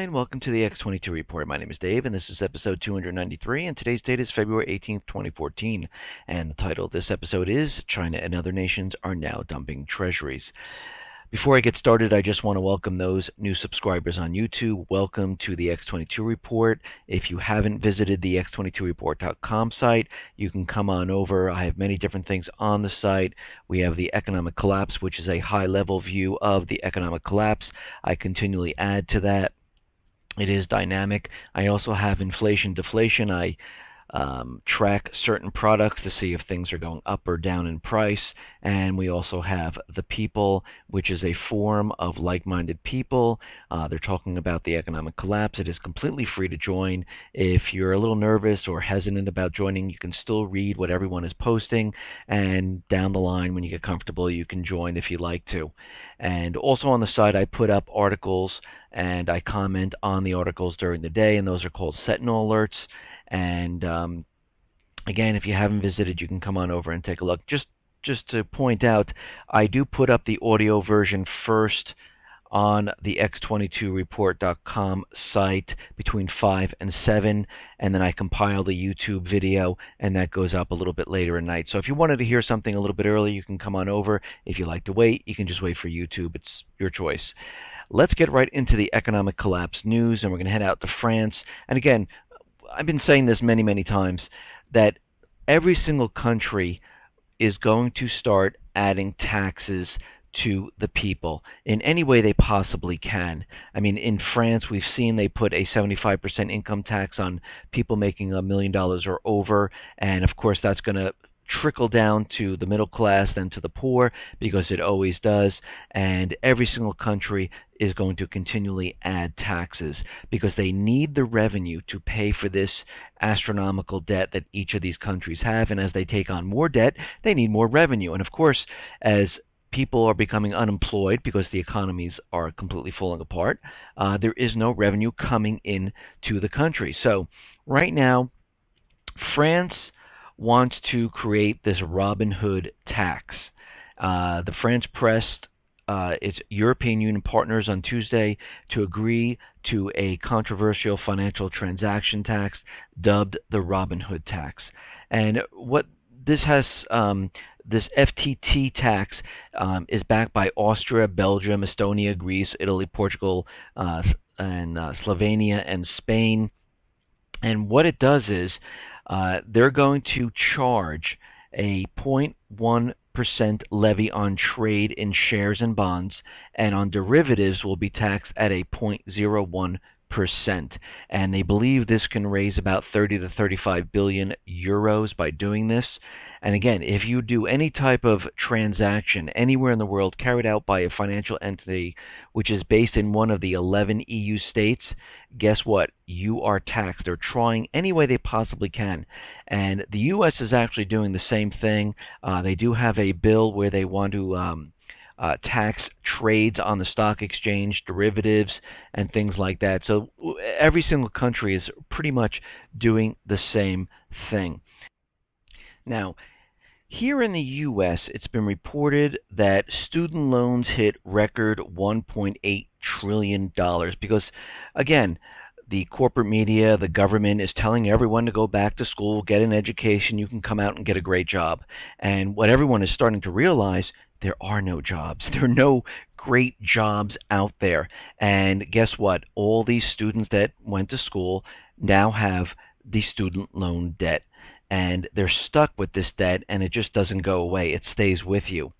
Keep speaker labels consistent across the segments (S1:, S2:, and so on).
S1: and welcome to the X22 Report. My name is Dave, and this is episode 293, and today's date is February 18th, 2014. And the title of this episode is China and Other Nations Are Now Dumping Treasuries. Before I get started, I just want to welcome those new subscribers on YouTube. Welcome to the X22 Report. If you haven't visited the x22report.com site, you can come on over. I have many different things on the site. We have the economic collapse, which is a high-level view of the economic collapse. I continually add to that. It is dynamic. I also have inflation, deflation. I track certain products to see if things are going up or down in price. And we also have The People, which is a forum of like-minded people. They're talking about the economic collapse. It is completely free to join. If you're a little nervous or hesitant about joining, you can still read what everyone is posting. And down the line, when you get comfortable, you can join if you like to. And also on the site, I put up articles and I comment on the articles during the day, and those are called Sentinel Alerts. And again, if you haven't visited, you can come on over and take a look. Just to point out, I do put up the audio version first on the x22report.com site between 5 and 7, and then I compile the YouTube video, and that goes up a little bit later at night. So if you wanted to hear something a little bit early, you can come on over. If you like to wait, you can just wait for YouTube. It's your choice. Let's get right into the economic collapse news, and we're going to head out to France. And again, I've been saying this many, many times, that every single country is going to start adding taxes to the people in any way they possibly can. I mean, in France, we've seen they put a 75% income tax on people making $1 million or over, and of course that's going to trickle down to the middle class, then to the poor, because it always does. And every single country is going to continually add taxes because they need the revenue to pay for this astronomical debt that each of these countries have. And as they take on more debt, they need more revenue. And of course, as people are becoming unemployed because the economies are completely falling apart, there is no revenue coming in to the country. So right now, France wants to create this Robin Hood tax. The France pressed its European Union partners on Tuesday to agree to a controversial financial transaction tax dubbed the Robin Hood tax. And what this has, this FTT tax is backed by Austria, Belgium, Estonia, Greece, Italy, Portugal, and Slovenia and Spain. And what it does is they're going to charge a 0.1% levy on trade in shares and bonds, and on derivatives will be taxed at a 0.01%. And they believe this can raise about 30 to 35 billion euros by doing this. And again, if you do any type of transaction anywhere in the world carried out by a financial entity which is based in one of the 11 EU states, guess what? You are taxed. They're trying any way they possibly can. And the U.S. is actually doing the same thing. They do have a bill where they want to tax trades on the stock exchange, derivatives, and things like that. So every single country is pretty much doing the same thing. Now, here in the U.S., it's been reported that student loans hit record $1.8 trillion because, again, the corporate media, the government is telling everyone to go back to school, get an education, you can come out and get a great job. And what everyone is starting to realize, there are no jobs. There are no great jobs out there. And guess what? All these students that went to school now have the student loan debt. And they're stuck with this debt, and it just doesn't go away. It stays with you.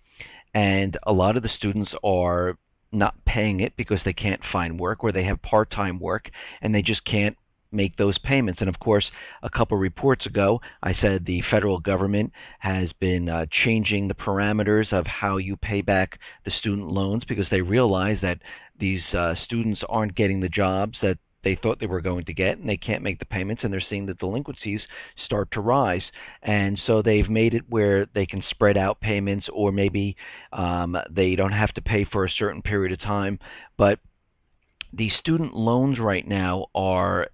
S1: And a lot of the students are not paying it because they can't find work, or they have part-time work, and they just can't make those payments. And of course, a couple reports ago, I said the federal government has been changing the parameters of how you pay back the student loans because they realize that these students aren't getting the jobs that they thought they were going to get, and they can't make the payments, and they're seeing the delinquencies start to rise. And so they've made it where they can spread out payments, or maybe they don't have to pay for a certain period of time. But the student loans right now are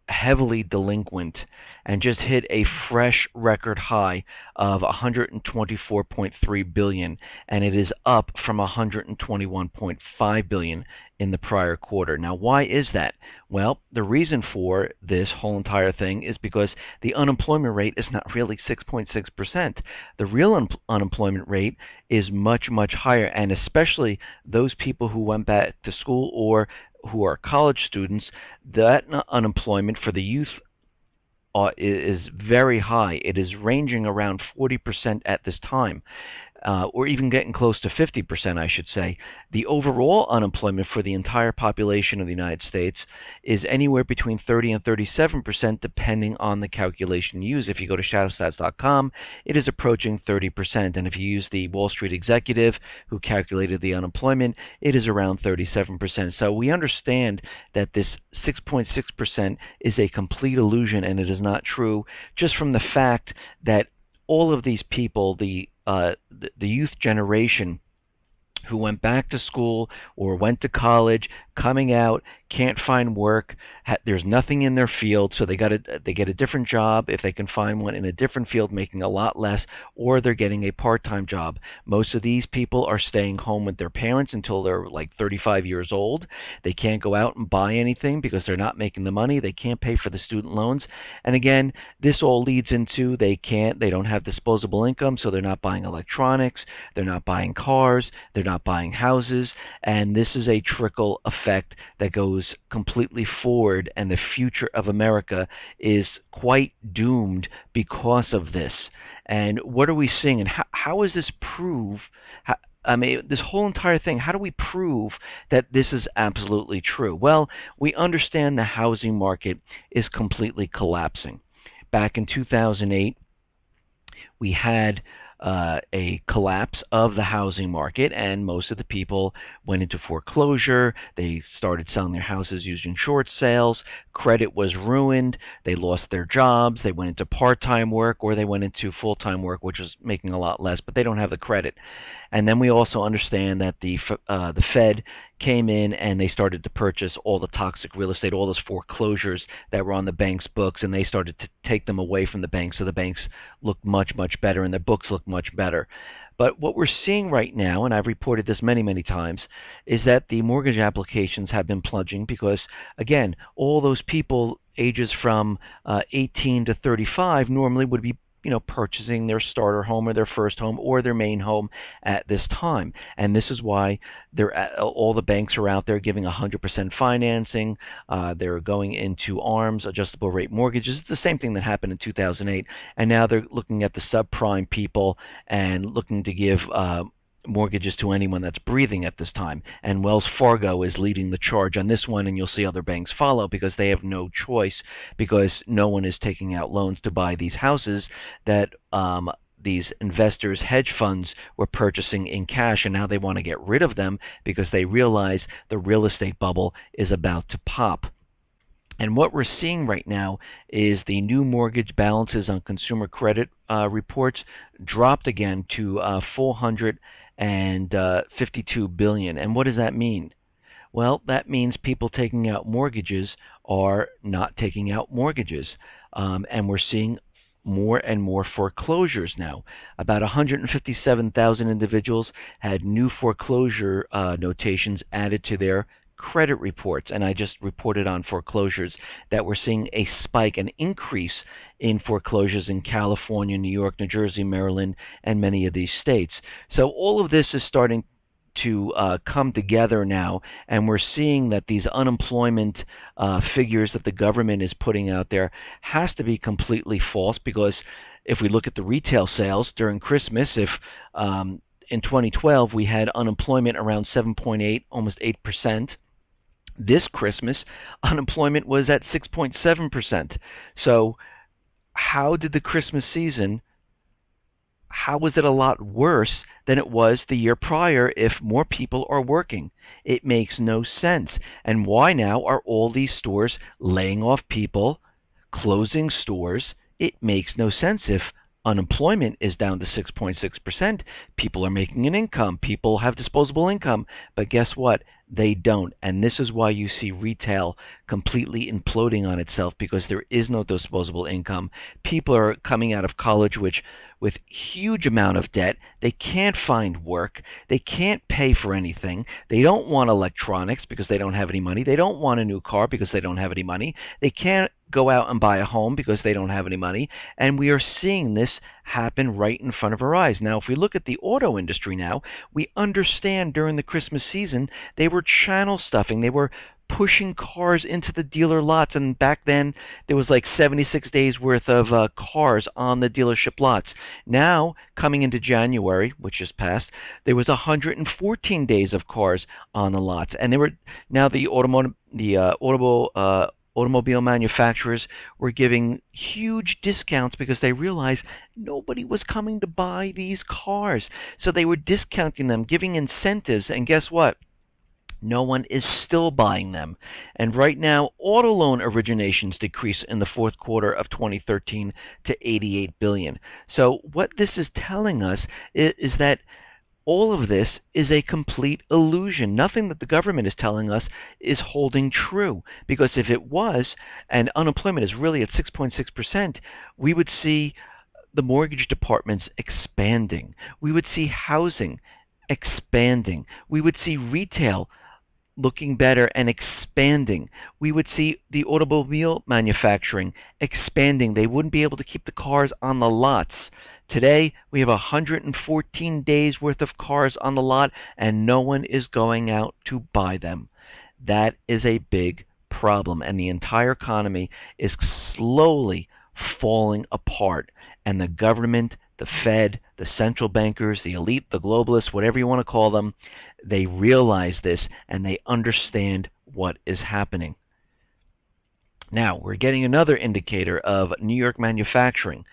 S1: heavily delinquent and just hit a fresh record high of 124.3 billion, and it is up from 121.5 billion in the prior quarter. Now, why is that? Well, the reason for this whole entire thing is because the unemployment rate is not really 6.6%. The real unemployment rate is much, much higher, and especially those people who went back to school or who are college students, that unemployment for the youth is very high. It is ranging around 40% at this time, or even getting close to 50%, I should say. The overall unemployment for the entire population of the United States is anywhere between 30 and 37%, depending on the calculation you use. If you go to shadowstats.com, it is approaching 30%, and if you use the Wall Street executive who calculated the unemployment, it is around 37%. So we understand that this 6.6% is a complete illusion, and it is not true, just from the fact that all of these people, the youth generation who went back to school or went to college, coming out, can't find work, there's nothing in their field, so they get a different job if they can find one in a different field making a lot less, or they're getting a part-time job. Most of these people are staying home with their parents until they're like 35 years old. They can't go out and buy anything because they're not making the money. They can't pay for the student loans. And again, this all leads into they don't have disposable income, so they're not buying electronics, they're not buying cars, they're not buying houses, and this is a trickle effect that goes completely forward, and the future of America is quite doomed because of this. And what are we seeing, and how is this prove? This whole entire thing, how do we prove that this is absolutely true? Well, we understand the housing market is completely collapsing. Back in 2008, we had a collapse of the housing market, and most of the people went into foreclosure. They started selling their houses using short sales. Credit was ruined. They lost their jobs. They went into part-time work, or they went into full-time work, which was making a lot less, but they don't have the credit. And then we also understand that the Fed came in and they started to purchase all the toxic real estate, all those foreclosures that were on the bank's books, and they started to take them away from the banks, so the banks looked much, much better, and their books look much better. But what we're seeing right now, and I've reported this many, many times, is that the mortgage applications have been plunging because, again, all those people ages from 18 to 35 normally would be purchasing their starter home or their first home or their main home at this time. And this is why all the banks are out there giving 100% financing. They're going into ARMs, adjustable rate mortgages. It's the same thing that happened in 2008. And now they're looking at the subprime people and looking to give mortgages to anyone that's breathing at this time. And Wells Fargo is leading the charge on this one, and you'll see other banks follow because they have no choice, because no one is taking out loans to buy these houses that these investors, hedge funds, were purchasing in cash, and now they want to get rid of them because they realize the real estate bubble is about to pop. And what we're seeing right now is the new mortgage balances on consumer credit reports dropped again to 452 billion. And what does that mean? Well, that means people taking out mortgages are not taking out mortgages. And we're seeing more and more foreclosures now. About 157,000 individuals had new foreclosure notations added to their credit reports, and I just reported on foreclosures that we're seeing a spike, an increase in foreclosures in California, New York, New Jersey, Maryland, and many of these states. So all of this is starting to come together now, and we're seeing that these unemployment figures that the government is putting out there has to be completely false, because if we look at the retail sales during Christmas, if in 2012 we had unemployment around 7.8, almost 8%. This Christmas, unemployment was at 6.7%. So how did the Christmas season, how was it a lot worse than it was the year prior if more people are working? It makes no sense. And why now are all these stores laying off people, closing stores? It makes no sense. If unemployment is down to 6.6%, people are making an income, people have disposable income, but guess what? They don't. And this is why you see retail completely imploding on itself, because there is no disposable income. People are coming out of college with huge amount of debt. They can't find work. They can't pay for anything. They don't want electronics because they don't have any money. They don't want a new car because they don't have any money. They can't go out and buy a home because they don't have any money. And we are seeing this happen right in front of our eyes. Now, if we look at the auto industry now, we understand during the Christmas season they were channel stuffing. They were pushing cars into the dealer lots, and back then there was like 76 days worth of cars on the dealership lots. Now, coming into January, which is past, there was 114 days of cars on the lots, and they were now the automobile manufacturers were giving huge discounts because they realized nobody was coming to buy these cars. So they were discounting them, giving incentives, and guess what? No one is still buying them. And right now, auto loan originations decreased in the fourth quarter of 2013 to $88 billion. So what this is telling us is that all of this is a complete illusion. Nothing that the government is telling us is holding true. Because if it was, and unemployment is really at 6.6%, we would see the mortgage departments expanding. We would see housing expanding. We would see retail looking better and expanding. We would see the automobile manufacturing expanding. They wouldn't be able to keep the cars on the lots. Today, we have 114 days worth of cars on the lot, and no one is going out to buy them. That is a big problem, and the entire economy is slowly falling apart. And the government, the Fed, the central bankers, the elite, the globalists, whatever you want to call them, they realize this and they understand what is happening. Now, we're getting another indicator of New York manufacturing.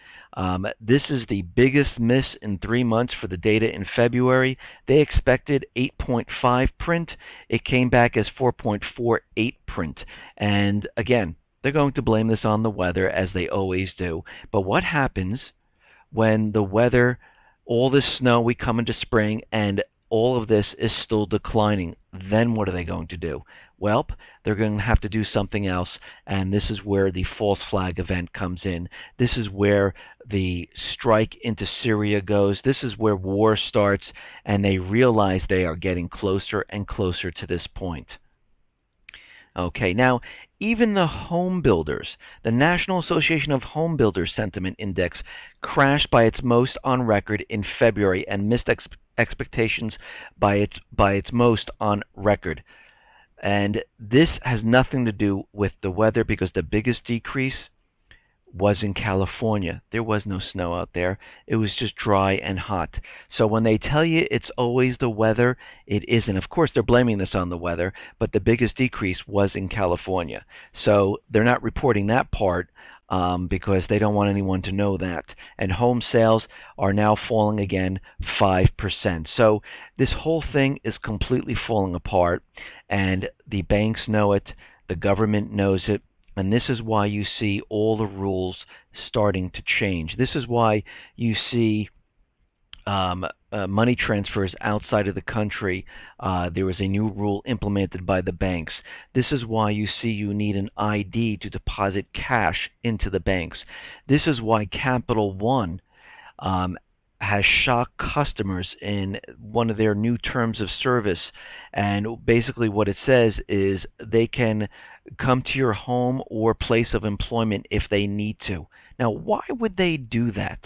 S1: This is the biggest miss in 3 months for the data in February. They expected 8.5 print. It came back as 4.48 print. And again, they're going to blame this on the weather, as they always do. But what happens when the weather, all this snow, we come into spring, and all of this is still declining? Then what are they going to do? Well, they're going to have to do something else, and this is where the false flag event comes in. This is where the strike into Syria goes. This is where war starts, and they realize they are getting closer and closer to this point. Okay, now, even the home builders, the National Association of Home Builders Sentiment Index crashed by its most on record in February and missed expectations by its most on record. And this has nothing to do with the weather, because the biggest decrease was in California. There was no snow out there. It was just dry and hot. So when they tell you it's always the weather, it isn't. Of course, they're blaming this on the weather, but the biggest decrease was in California. So they're not reporting that part because they don't want anyone to know that. And home sales are now falling again 5%. So this whole thing is completely falling apart, and the banks know it, the government knows it. And this is why you see all the rules starting to change. This is why you see money transfers outside of the country. There was a new rule implemented by the banks. This is why you see you need an ID to deposit cash into the banks. This is why Capital One has shocked customers in one of their new terms of service. And basically what it says is they can come to your home or place of employment if they need to. Now, why would they do that?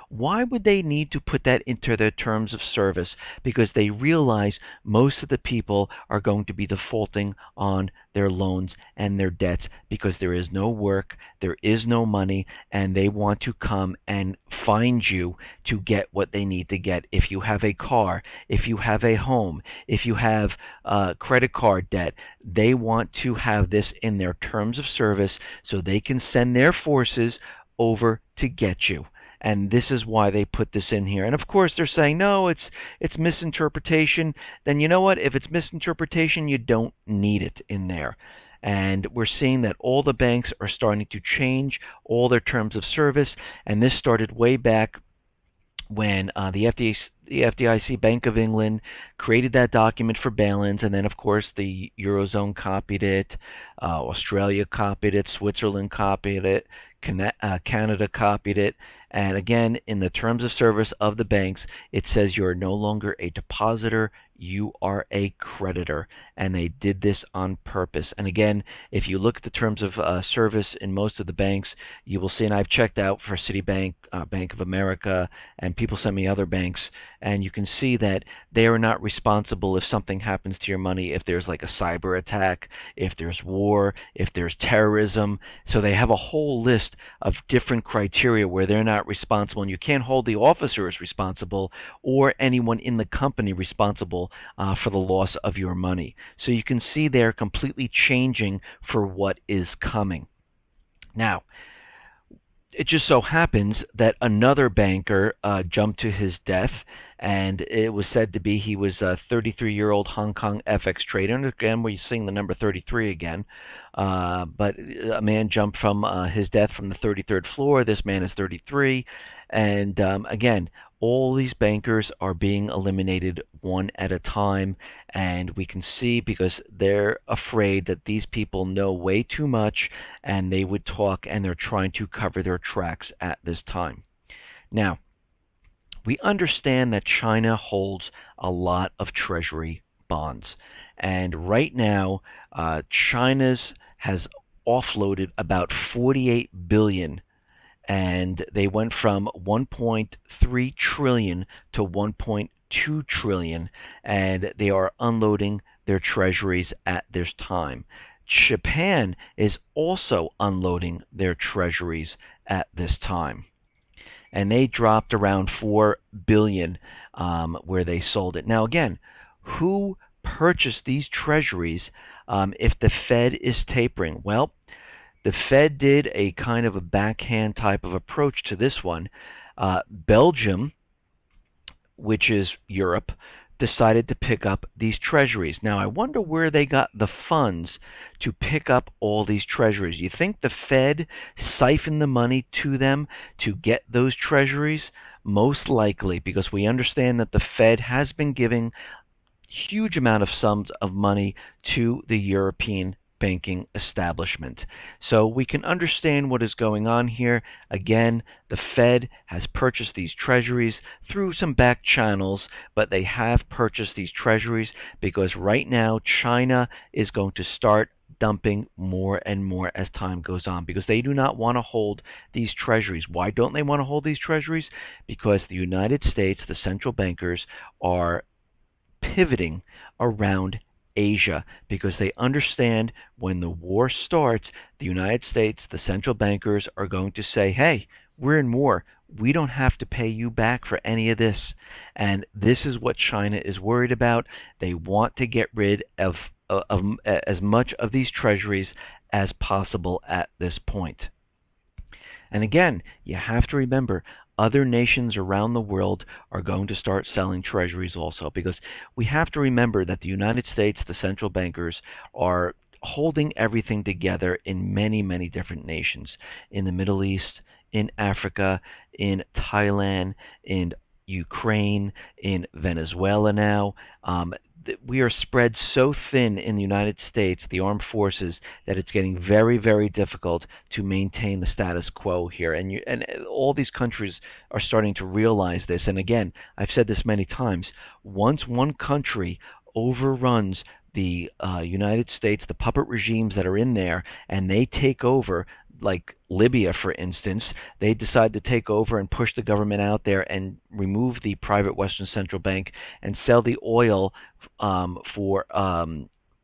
S1: Why would they need to put that into their terms of service? Because they realize most of the people are going to be defaulting on their loans and their debts because there is no work, there is no money, and they want to come and find you to get what they need to get. If you have a car, if you have a home, if you have credit card debt, they want to have this in their terms of service so they can send their forces over to get you. And this is why they put this in here. And of course they're saying, no, it's misinterpretation. Then you know what? If it's misinterpretation, you don't need it in there. And we're seeing that all the banks are starting to change all their terms of service. And this started way back when the the FDIC, Bank of England, created that document for bail-ins, and then of course the Eurozone copied it, Australia copied it, Switzerland copied it, Canada copied it, and again, in the terms of service of the banks, it says you are no longer a depositor, you are a creditor, and they did this on purpose. And again, if you look at the terms of service in most of the banks, you will see, and I've checked out for Citibank, Bank of America, and people send me other banks, and you can see that they are not responsible if something happens to your money, if there's like a cyber attack, if there's war, if there's terrorism. So they have a whole list of different criteria where they're not responsible, and you can't hold the officers responsible or anyone in the company responsible for the loss of your money. So you can see they're completely changing for what is coming. Now, it just so happens that another banker jumped to his death, and it was said to be he was a 33-year-old Hong Kong FX trader. And again, we're seeing the number 33 again. But a man jumped from his death from the 33rd floor. This man is 33. And again, all these bankers are being eliminated one at a time, and we can see because they're afraid that these people know way too much and they would talk, and they're trying to cover their tracks at this time. Now, we understand that China holds a lot of Treasury bonds, and right now China's has offloaded about 48 billion, and they went from 1.3 trillion to 1.2 trillion, and they are unloading their treasuries at this time. Japan is also unloading their treasuries at this time, and they dropped around 4 billion where they sold it. Now again, who purchased these treasuries if the Fed is tapering? Well, the Fed did a kind of a backhand type of approach to this one. Belgium, which is Europe, decided to pick up these treasuries. Now, I wonder where they got the funds to pick up all these treasuries. You think the Fed siphoned the money to them to get those treasuries? Most likely, because we understand that the Fed has been giving huge amount of sums of money to the European banking establishment. So we can understand what is going on here. Again, the Fed has purchased these treasuries through some back channels, but they have purchased these treasuries because right now China is going to start dumping more and more as time goes on, because they do not want to hold these treasuries. Why don't they want to hold these treasuries? Because the United States, the central bankers, are pivoting around Asia, because they understand when the war starts, the United States, the central bankers, are going to say, hey, we're in war. We don't have to pay you back for any of this. And this is what China is worried about. They want to get rid of as much of these treasuries as possible at this point. And again, you have to remember, other nations around the world are going to start selling treasuries also, because we have to remember that the United States, the central bankers, are holding everything together in many, many different nations. In the Middle East, in Africa, in Thailand, in Ukraine, in Venezuela now. We are spread so thin in the United States, the armed forces, that it's getting very, very difficult to maintain the status quo here. And all these countries are starting to realize this. And again, I've said this many times, once one country overruns the United States, the puppet regimes that are in there, and they take over, like Libya, for instance, they decide to take over and push the government out there and remove the private Western Central Bank and sell the oil for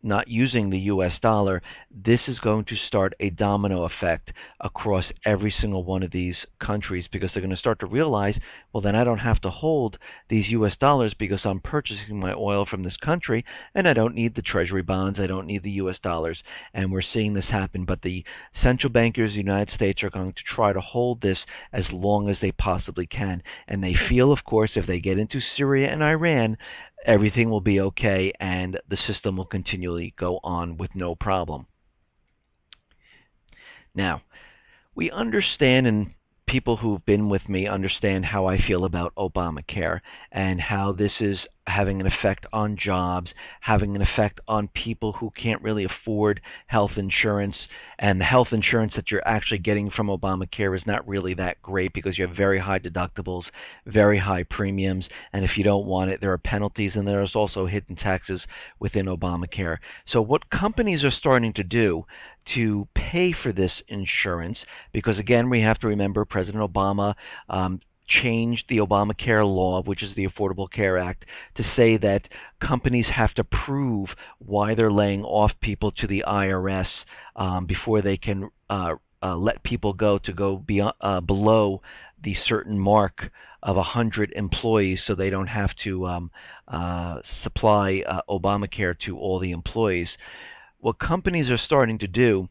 S1: not using the U.S. dollar. This is going to start a domino effect across every single one of these countries, because they're going to start to realize, well, then I don't have to hold these U.S. dollars because I'm purchasing my oil from this country, and I don't need the treasury bonds, I don't need the U.S. dollars. And we're seeing this happen. But the central bankers of the United States are going to try to hold this as long as they possibly can. And they feel, of course, if they get into Syria and Iran, everything will be okay and the system will continually go on with no problem. Now, we understand, and people who've been with me understand how I feel about Obamacare and how this is having an effect on jobs, having an effect on people who can't really afford health insurance, and the health insurance that you're actually getting from Obamacare is not really that great because you have very high deductibles, very high premiums, and if you don't want it, there are penalties, and there's also hidden taxes within Obamacare. So what companies are starting to do to pay for this insurance, because again, we have to remember President Obama changed the Obamacare law, which is the Affordable Care Act, to say that companies have to prove why they're laying off people to the IRS before they can let people go beyond, below the certain mark of 100 employees, so they don't have to supply Obamacare to all the employees. What companies are starting to do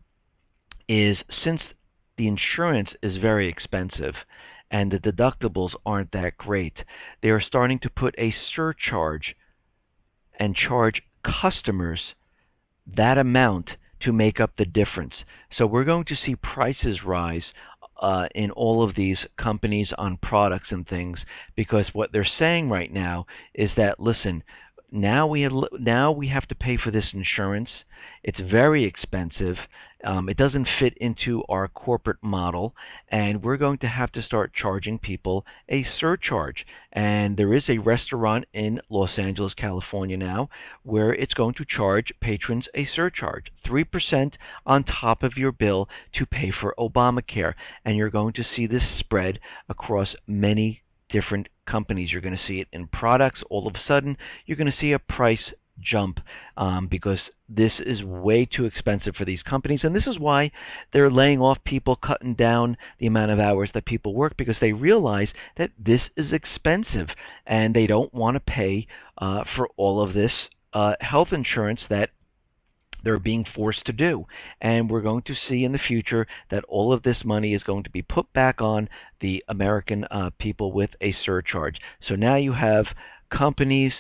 S1: is, since the insurance is very expensive and the deductibles aren't that great, they are starting to put a surcharge and charge customers that amount to make up the difference. So we're going to see prices rise in all of these companies on products and things, because what they're saying right now is that, listen, now we have to pay for this insurance. It's very expensive. It doesn't fit into our corporate model, and we're going to have to start charging people a surcharge. And there is a restaurant in Los Angeles, California now, where it's going to charge patrons a surcharge, 3% on top of your bill to pay for Obamacare. And you're going to see this spread across many different companies. You're going to see it in products. All of a sudden, you're going to see a price jump because this is way too expensive for these companies, and this is why they're laying off people, cutting down the amount of hours that people work, because they realize that this is expensive and they don't want to pay for all of this health insurance that they're being forced to do. And we're going to see in the future that all of this money is going to be put back on the American people with a surcharge. So now you have companies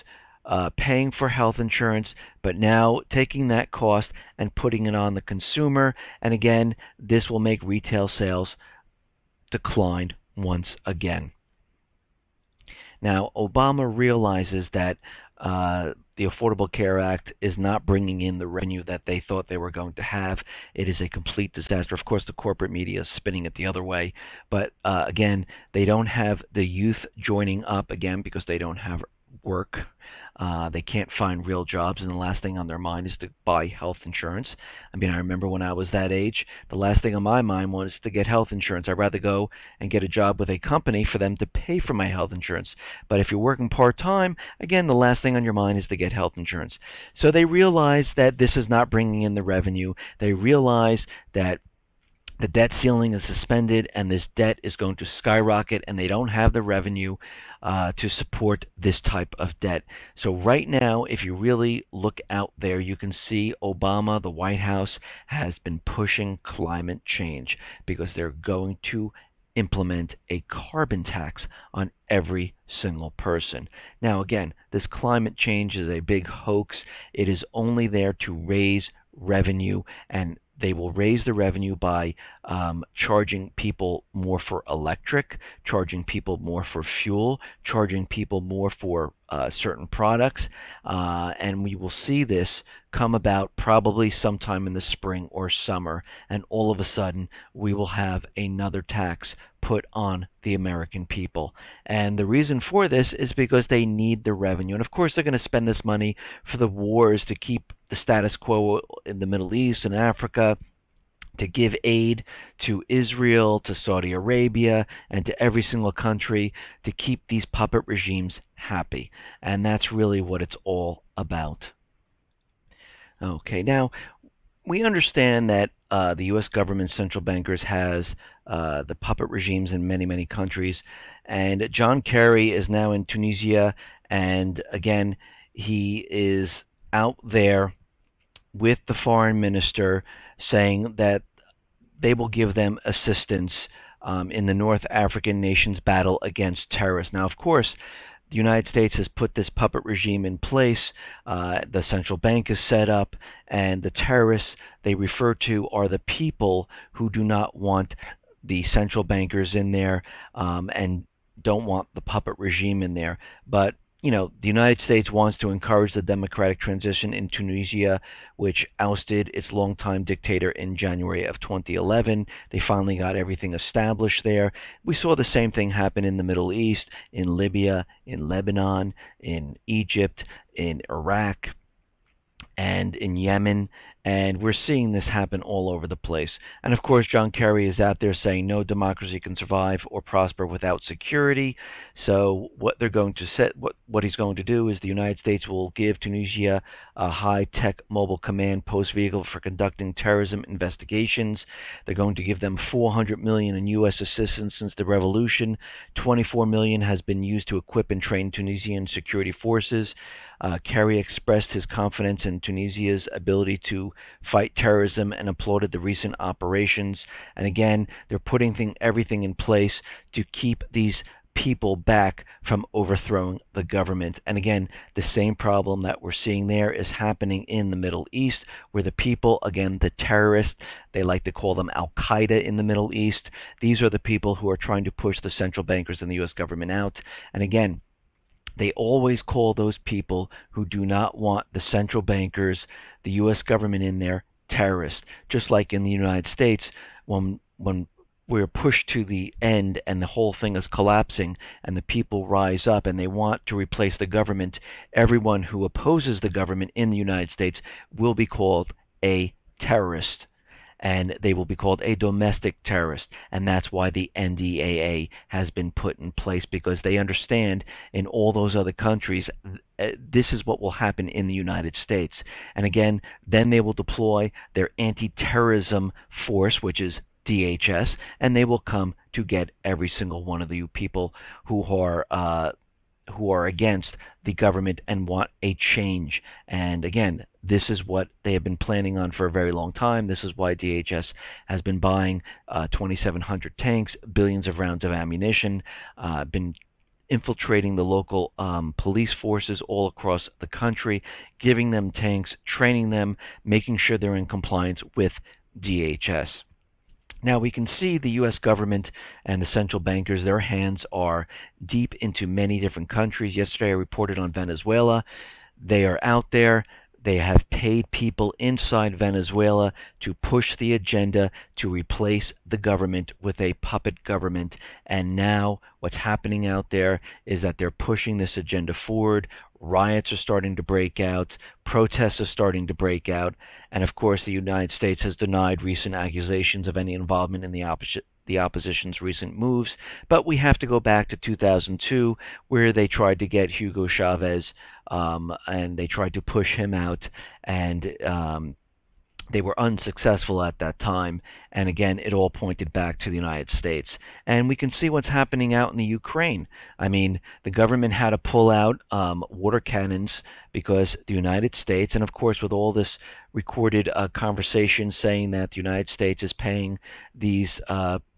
S1: paying for health insurance, but now taking that cost and putting it on the consumer. And again, this will make retail sales decline once again. Now, Obama realizes that the Affordable Care Act is not bringing in the revenue that they thought they were going to have. It is a complete disaster. Of course, the corporate media is spinning it the other way. But again, they don't have the youth joining up again because they don't have work. They can't find real jobs, and the last thing on their mind is to buy health insurance. I mean, I remember when I was that age, the last thing on my mind was to get health insurance. I'd rather go and get a job with a company for them to pay for my health insurance. But if you're working part-time, again, the last thing on your mind is to get health insurance. So they realize that this is not bringing in the revenue. They realize that the debt ceiling is suspended and this debt is going to skyrocket, and they don't have the revenue to support this type of debt. So right now, if you really look out there, you can see Obama, the White House, has been pushing climate change because they're going to implement a carbon tax on every single person. Now again, this climate change is a big hoax. It is only there to raise revenue, and they will raise the revenue by charging people more for electric, charging people more for fuel, charging people more for certain products, and we will see this come about probably sometime in the spring or summer, and all of a sudden we will have another tax put on the American people. And the reason for this is because they need the revenue. And of course they're going to spend this money for the wars, to keep the status quo in the Middle East and Africa, to give aid to Israel, to Saudi Arabia, and to every single country, to keep these puppet regimes happy. And that's really what it's all about. Okay, now we understand that the U.S. government, central bankers, has the puppet regimes in many, many countries. And John Kerry is now in Tunisia, and again, he is out there with the foreign minister saying that they will give them assistance in the North African nation's battle against terrorists. Now, of course, the United States has put this puppet regime in place. The central bank is set up, and the terrorists they refer to are the people who do not want the central bankers in there, and don't want the puppet regime in there. But the United States wants to encourage the democratic transition in Tunisia, which ousted its longtime dictator in January of 2011. They finally got everything established there. We saw the same thing happen in the Middle East, in Libya, in Lebanon, in Egypt, in Iraq, and in Yemen, and we're seeing this happen all over the place. And of course, John Kerry is out there saying no democracy can survive or prosper without security. So what they're going to set, what he's going to do is the United States will give Tunisia a high-tech mobile command post vehicle for conducting terrorism investigations. They're going to give them $400 million in U.S. assistance since the revolution. $24 million has been used to equip and train Tunisian security forces. Kerry expressed his confidence in Tunisia's ability to fight terrorism and applauded the recent operations. And again, they're putting everything in place to keep these people back from overthrowing the government. And again, the same problem that we're seeing there is happening in the Middle East, where the people, again, the terrorists, they like to call them Al-Qaeda in the Middle East. These are the people who are trying to push the central bankers and the U.S. government out. And again, they always call those people who do not want the central bankers, the U.S. government in there, terrorists. Just like in the United States, when we're pushed to the end and the whole thing is collapsing and the people rise up and they want to replace the government, everyone who opposes the government in the United States will be called a terrorist. And they will be called a domestic terrorist. And that's why the NDAA has been put in place, because they understand in all those other countries, this is what will happen in the United States. And again, then they will deploy their anti-terrorism force, which is DHS, and they will come to get every single one of you people who are against the government and want a change. And again, this is what they have been planning on for a very long time. This is why DHS has been buying 2,700 tanks, billions of rounds of ammunition, been infiltrating the local police forces all across the country, giving them tanks, training them, making sure they're in compliance with DHS. Now we can see the U.S. government and the central bankers, their hands are deep into many different countries. Yesterday I reported on Venezuela. They are out there. They have paid people inside Venezuela to push the agenda to replace the government with a puppet government. And now what's happening out there is that they're pushing this agenda forward. Riots are starting to break out. Protests are starting to break out. And of course, the United States has denied recent accusations of any involvement in the opposition's recent moves. But we have to go back to 2002, where they tried to get Hugo Chavez, and they tried to push him out, and they were unsuccessful at that time. And again, it all pointed back to the United States. And we can see what's happening out in the Ukraine. I mean, the government had to pull out water cannons because the United States, and of course with all this recorded conversation saying that the United States is paying these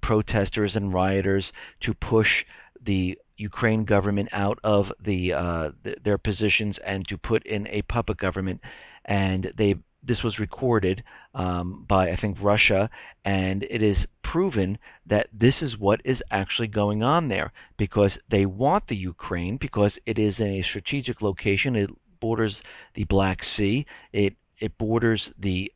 S1: protesters and rioters to push the Ukraine government out of their positions and to put in a puppet government. And this was recorded by, I think, Russia, and it is proven that this is what is actually going on there, because they want the Ukraine, because it is in a strategic location. It borders the Black Sea. It borders the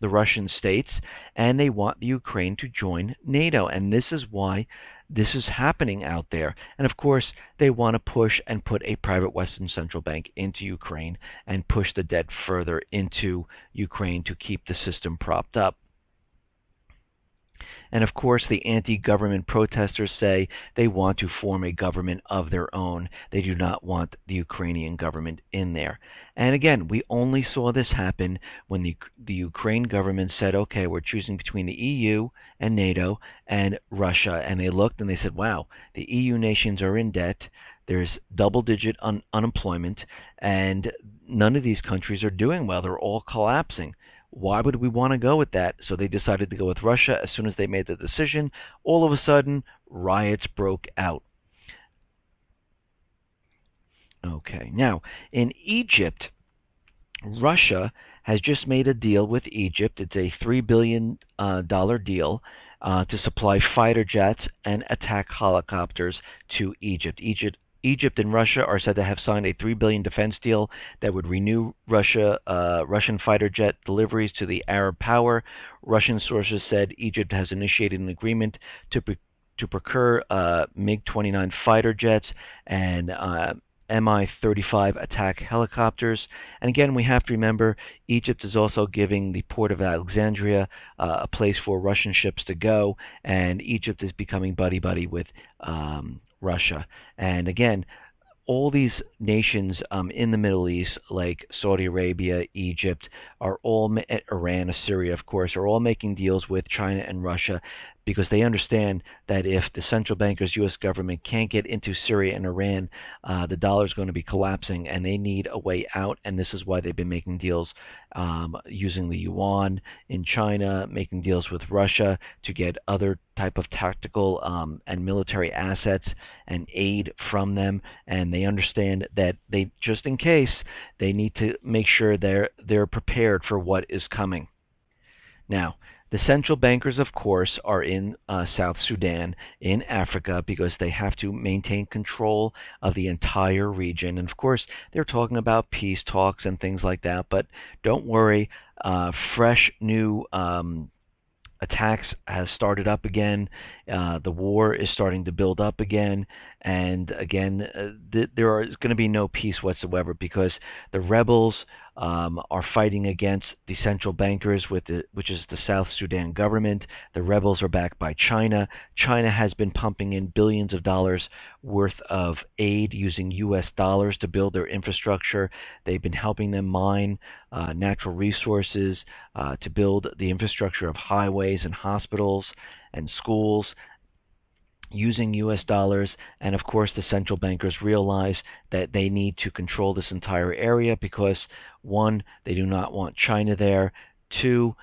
S1: Russian states, and they want the Ukraine to join NATO. And this is why this is happening out there. And of course, they want to push and put a private Western central bank into Ukraine and push the debt further into Ukraine to keep the system propped up. And of course, the anti-government protesters say they want to form a government of their own. They do not want the Ukrainian government in there. And again, we only saw this happen when the Ukraine government said, okay, we're choosing between the EU and NATO and Russia. And they looked and they said, wow, the EU nations are in debt. There's double-digit unemployment, and none of these countries are doing well. They're all collapsing. Why would we want to go with that? So they decided to go with Russia. As soon as they made the decision, all of a sudden, riots broke out. Okay, now, in Egypt, Russia has just made a deal with Egypt. It's a $3 billion deal, to supply fighter jets and attack helicopters to Egypt. Egypt and Russia are said to have signed a $3 billion defense deal that would renew Russian fighter jet deliveries to the Arab power. Russian sources said Egypt has initiated an agreement to procure MiG-29 fighter jets and Mi-35 attack helicopters. And again, we have to remember Egypt is also giving the port of Alexandria a place for Russian ships to go, and Egypt is becoming buddy-buddy with Russia. And again, all these nations in the Middle East, like Saudi Arabia, Egypt, are all Iran, Syria, of course, are all making deals with China and Russia because they understand that if the central bankers, U.S. government, can't get into Syria and Iran, the dollar is going to be collapsing, and they need a way out. And this is why they've been making deals using the yuan in China, making deals with Russia to get other type of tactical and military assets and aid from them. And they understand that they, just in case, they need to make sure they're prepared for what is coming. Now, the central bankers, of course, are in South Sudan, in Africa, because they have to maintain control of the entire region. And, of course, they're talking about peace talks and things like that. But don't worry, fresh new attacks has started up again. The war is starting to build up again. And again, there is going to be no peace whatsoever because the rebels are fighting against the central bankers, which is the South Sudan government. The rebels are backed by China. China has been pumping in billions of dollars worth of aid using U.S. dollars to build their infrastructure. They've been helping them mine natural resources to build the infrastructure of highways and hospitals and schools using U.S. dollars. And of course the central bankers realize that they need to control this entire area because, one, they do not want China there. Two,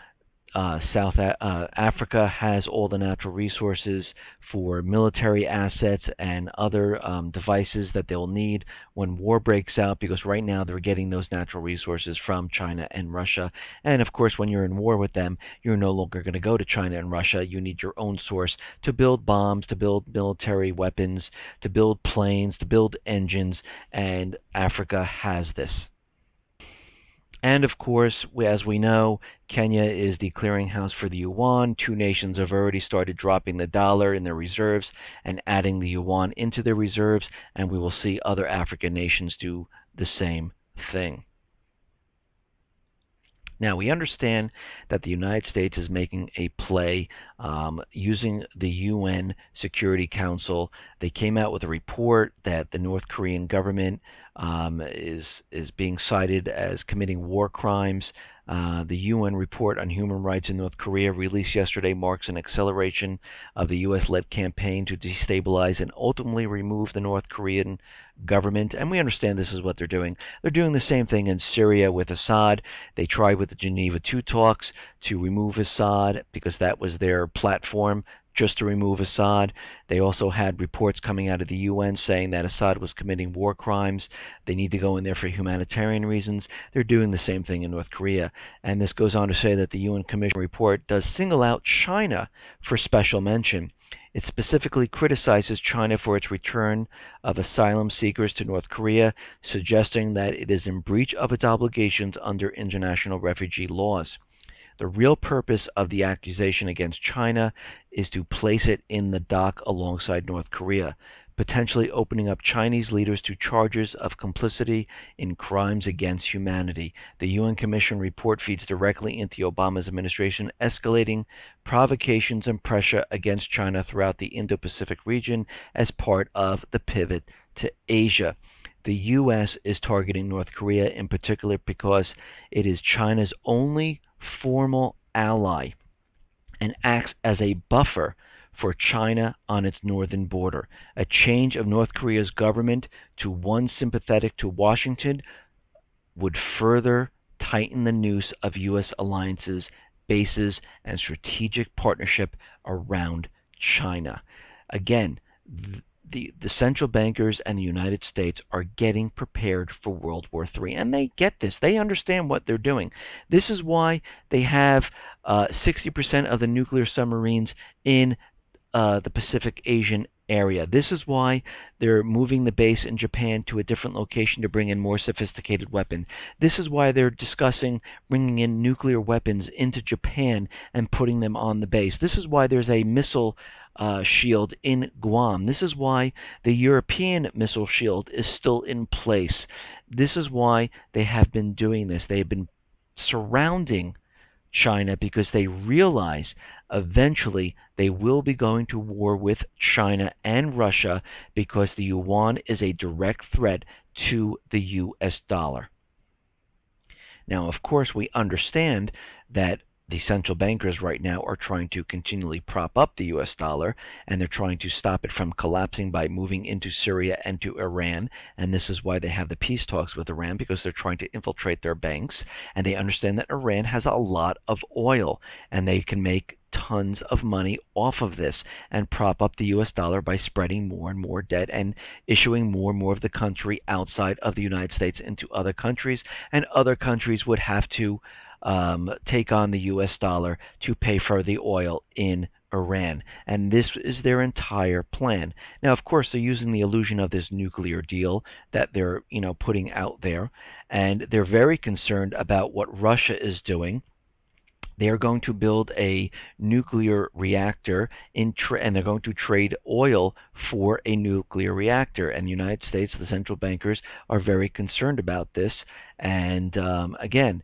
S1: South Africa has all the natural resources for military assets and other devices that they'll need when war breaks out, because right now they're getting those natural resources from China and Russia. And of course, when you're in war with them, you're no longer going to go to China and Russia. You need your own source to build bombs, to build military weapons, to build planes, to build engines, and Africa has this. And of course, as we know, Kenya is the clearinghouse for the yuan. Two nations have already started dropping the dollar in their reserves and adding the yuan into their reserves, and we will see other African nations do the same thing. Now, we understand that the United States is making a play using the UN Security Council. They came out with a report that the North Korean government is being cited as committing war crimes. The UN report on human rights in North Korea released yesterday marks an acceleration of the U.S.-led campaign to destabilize and ultimately remove the North Korean government. And we understand this is what they're doing. They're doing the same thing in Syria with Assad. They tried with the Geneva II talks to remove Assad because that was their platform, just to remove Assad. They also had reports coming out of the UN saying that Assad was committing war crimes. They need to go in there for humanitarian reasons. They're doing the same thing in North Korea. And this goes on to say that the UN Commission report does single out China for special mention. It specifically criticizes China for its return of asylum seekers to North Korea, suggesting that it is in breach of its obligations under international refugee laws. The real purpose of the accusation against China is to place it in the dock alongside North Korea, potentially opening up Chinese leaders to charges of complicity in crimes against humanity. The UN Commission report feeds directly into Obama's administration, escalating provocations and pressure against China throughout the Indo-Pacific region as part of the pivot to Asia. The U.S. is targeting North Korea in particular because it is China's only formal ally and acts as a buffer for China on its northern border. A change of North Korea's government to one sympathetic to Washington would further tighten the noose of U.S. alliances, bases, and strategic partnership around China. Again, the central bankers and the United States are getting prepared for World War III, and they get this. They understand what they're doing. This is why they have 60% of the nuclear submarines in the Pacific Asian area. This is why they're moving the base in Japan to a different location to bring in more sophisticated weapons. This is why they're discussing bringing in nuclear weapons into Japan and putting them on the base. This is why there's a missile shield in Guam. This is why the European missile shield is still in place. This is why they have been doing this. They have been surrounding China because they realize eventually they will be going to war with China and Russia because the yuan is a direct threat to the US dollar. Now, of course, we understand that the central bankers right now are trying to continually prop up the US dollar, and they're trying to stop it from collapsing by moving into Syria and to Iran, and this is why they have the peace talks with Iran, because they're trying to infiltrate their banks, and they understand that Iran has a lot of oil, and they can make tons of money off of this and prop up the US dollar by spreading more and more debt and issuing more and more of the country outside of the United States into other countries, and other countries would have to take on the US dollar to pay for the oil in Iran. And this is their entire plan. Now, of course, they're using the illusion of this nuclear deal that they're, putting out there, and they're very concerned about what Russia is doing. They are going to build a nuclear reactor and they're going to trade oil for a nuclear reactor. And the United States, the central bankers, are very concerned about this. And again,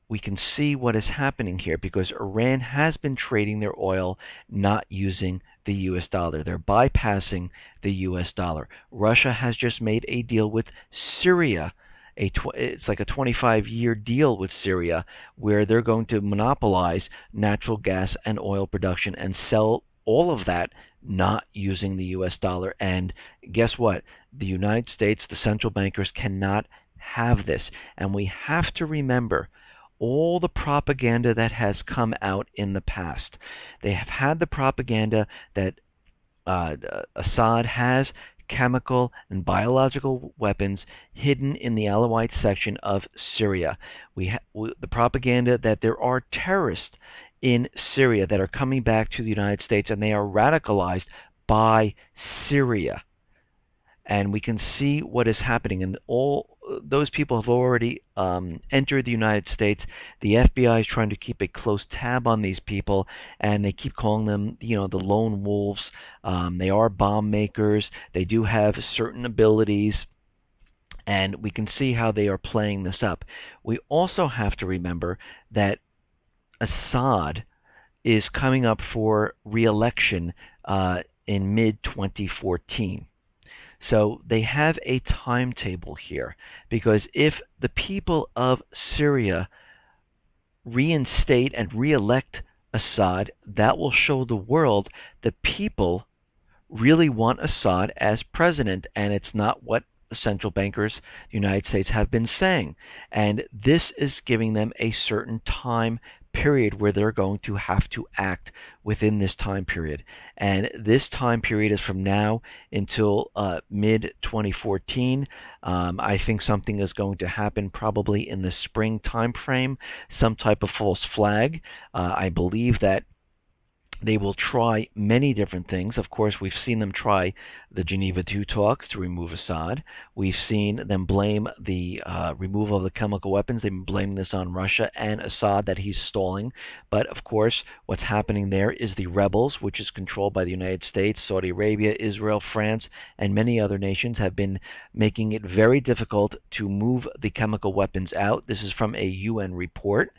S1: we can see what is happening here because Iran has been trading their oil not using the US dollar. They're bypassing the US dollar. Russia has just made a deal with Syria. It's like a 25-year deal with Syria where they're going to monopolize natural gas and oil production and sell all of that not using the US dollar. And guess what? The United States, the central bankers, cannot have this. And we have to remember all the propaganda that has come out in the past. They have had the propaganda that Assad has chemical and biological weapons hidden in the Alawite section of Syria. The propaganda that there are terrorists in Syria that are coming back to the United States and they are radicalized by Syria. And we can see what is happening, and all those people have already entered the United States. The FBI is trying to keep a close tab on these people, and they keep calling them, the lone wolves. They are bomb makers. They do have certain abilities, and we can see how they are playing this up. We also have to remember that Assad is coming up for re-election in mid-2014. So they have a timetable here, because if the people of Syria reinstate and re-elect Assad, that will show the world the people really want Assad as president, and it's not what the central bankers, the United States, have been saying. And this is giving them a certain time period where they're going to have to act within this time period. And this time period is from now until mid-2014. I think something is going to happen probably in the spring time frame, some type of false flag. I believe that they will try many different things. Of course, we've seen them try the Geneva II talks to remove Assad. We've seen them blame the removal of the chemical weapons. They've been blaming this on Russia and Assad, that he's stalling. But, of course, what's happening there is the rebels, which is controlled by the United States, Saudi Arabia, Israel, France, and many other nations, have been making it very difficult to move the chemical weapons out. This is from a UN report.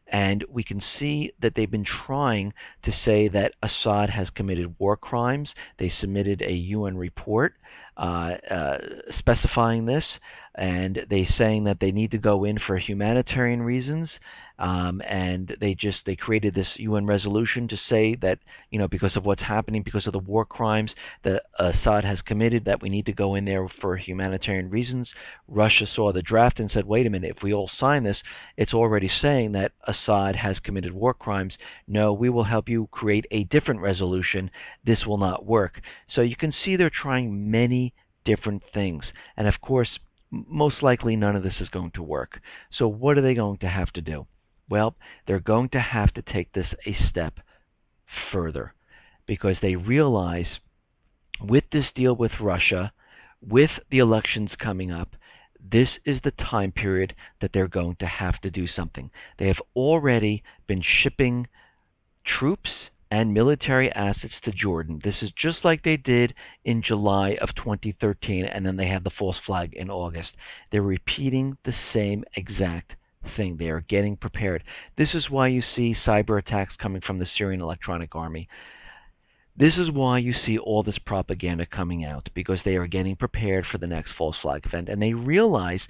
S1: And we can see that they've been trying to say that Assad has committed war crimes. They submitted a UN report. specifying this, and they saying that they need to go in for humanitarian reasons, and they created this UN resolution to say that, because of what's happening, because of the war crimes that Assad has committed, that we need to go in there for humanitarian reasons. Russia saw the draft and said, wait a minute, if we all sign this, it's already saying that Assad has committed war crimes. No, we will help you create a different resolution. This will not work. So you can see they're trying many different things. And of course, most likely none of this is going to work. So what are they going to have to do? Well, they're going to have to take this a step further, because they realize with this deal with Russia, with the elections coming up, this is the time period that they're going to have to do something. They have already been shipping troops and military assets to Jordan. This is just like they did in July of 2013, and then they had the false flag in August. They're repeating the same exact thing. They are getting prepared. This is why you see cyber attacks coming from the Syrian Electronic Army. This is why you see all this propaganda coming out, because they are getting prepared for the next false flag event, and they realize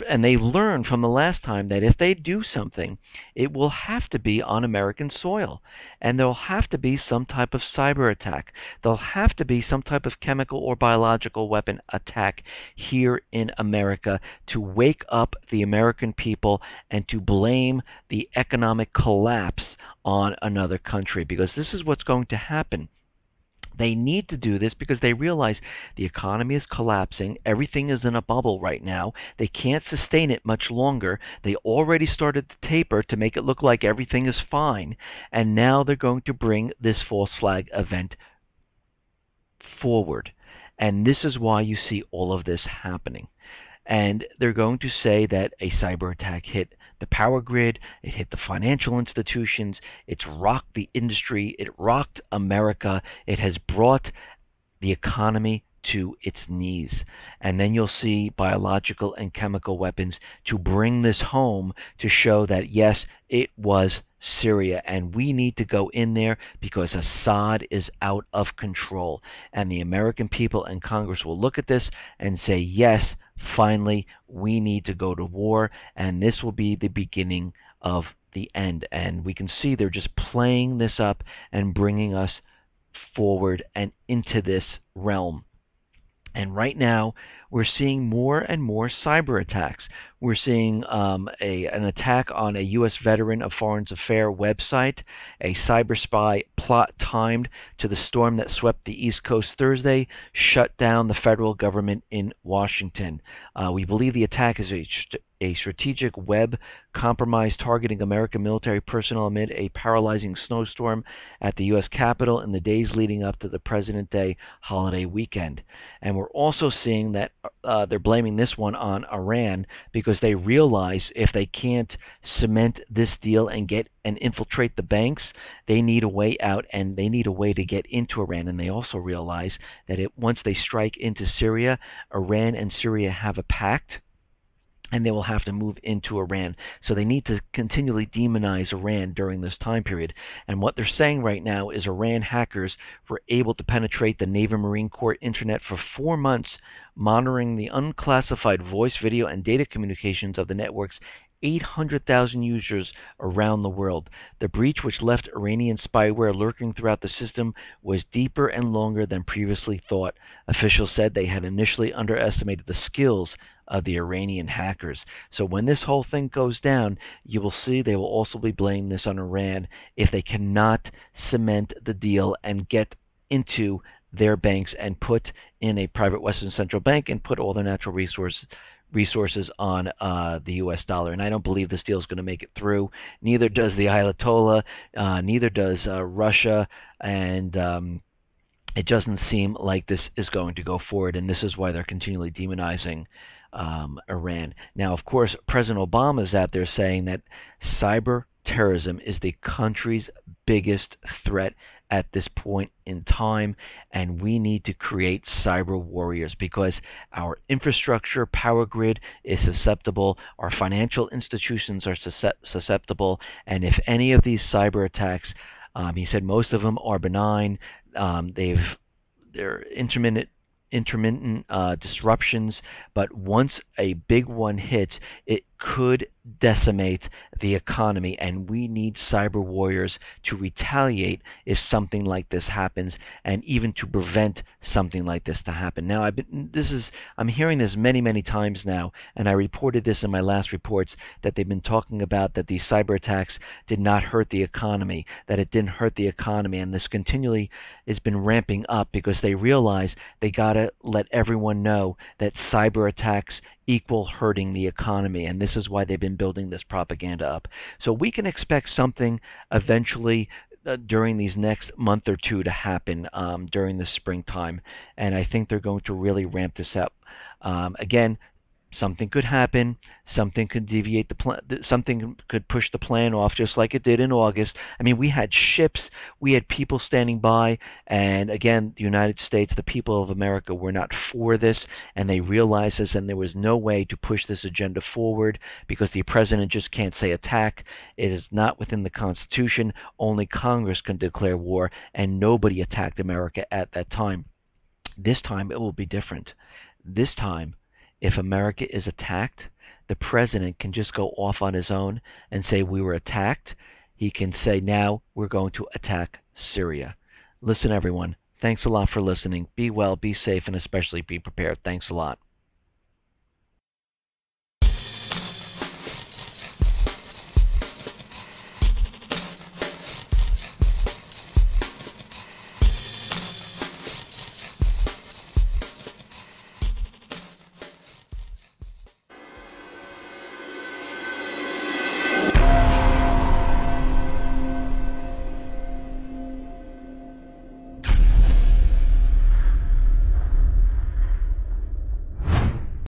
S1: and they learned from the last time that if they do something, it will have to be on American soil, and there'll have to be some type of cyber attack. There'll have to be some type of chemical or biological weapon attack here in America to wake up the American people and to blame the economic collapse on another country, because this is what's going to happen. They need to do this because they realize the economy is collapsing. Everything is in a bubble right now. They can't sustain it much longer. They already started to taper to make it look like everything is fine. And now they're going to bring this false flag event forward. And this is why you see all of this happening. And they're going to say that a cyber attack hit the power grid, it hit the financial institutions, it's rocked the industry, it rocked America, it has brought the economy to its knees. And then you'll see biological and chemical weapons to bring this home to show that, yes, it was Syria, and we need to go in there because Assad is out of control. And the American people and Congress will look at this and say, yes, finally, we need to go to war, and this will be the beginning of the end. And we can see they're just playing this up and bringing us forward and into this realm. And right now, we're seeing more and more cyber attacks. We're seeing an attack on a U.S. veteran of Foreign Affairs website, a cyber spy plot timed to the storm that swept the East Coast Thursday, shut down the federal government in Washington. We believe the attack is a strategic web compromise targeting American military personnel amid a paralyzing snowstorm at the U.S. Capitol in the days leading up to the President's Day holiday weekend. And we're also seeing that they're blaming this one on Iran because they realize if they can't cement this deal and infiltrate the banks, they need a way out and they need a way to get into Iran. And they also realize that once they strike into Syria, Iran and Syria have a pact, and they will have to move into Iran. So they need to continually demonize Iran during this time period. And what they're saying right now is Iran hackers were able to penetrate the Navy Marine Corps internet for 4 months, monitoring the unclassified voice, video, and data communications of the network's 800,000 users around the world. The breach, which left Iranian spyware lurking throughout the system, was deeper and longer than previously thought. Officials said they had initially underestimated the skills of the Iranian hackers. So when this whole thing goes down, you will see they will also be blaming this on Iran if they cannot cement the deal and get into their banks and put in a private Western central bank and put all their natural resources on the U.S. dollar. And I don't believe this deal is going to make it through. Neither does the Ayatollah, neither does Russia, and it doesn't seem like this is going to go forward, and this is why they're continually demonizing Iran. Now, of course, President Obama is out there saying that cyber terrorism is the country's biggest threat at this point in time, and we need to create cyber warriors because our infrastructure, power grid is susceptible, our financial institutions are susceptible, and if any of these cyber attacks, he said most of them are benign, they're intermittent intermittent disruptions, but once a big one hits, it could decimate the economy, and we need cyber warriors to retaliate if something like this happens, and even to prevent something like this to happen. Now, I'm hearing this many times now, and I reported this in my last reports, that they've been talking about that these cyber attacks did not hurt the economy, that it didn't hurt the economy, and this continually has been ramping up because they realize they gotta let everyone know that cyber attacks equal hurting the economy, and this is why they've been building this propaganda up. So we can expect something eventually during these next month or two to happen during the springtime, and I think they're going to really ramp this up. Again, something could happen, something could deviate the plan, something could push the plan off, just like it did in August. I mean, we had ships, we had people standing by, and again, the United States, the people of America were not for this, and they realized this, and there was no way to push this agenda forward because the president just can't say attack. It is not within the Constitution. Only Congress can declare war, and nobody attacked America at that time. This time, it will be different. This time, if America is attacked, the president can just go off on his own and say we were attacked. He can say now we're going to attack Syria. Listen, everyone, thanks a lot for listening. Be well, be safe, and especially be prepared. Thanks a lot.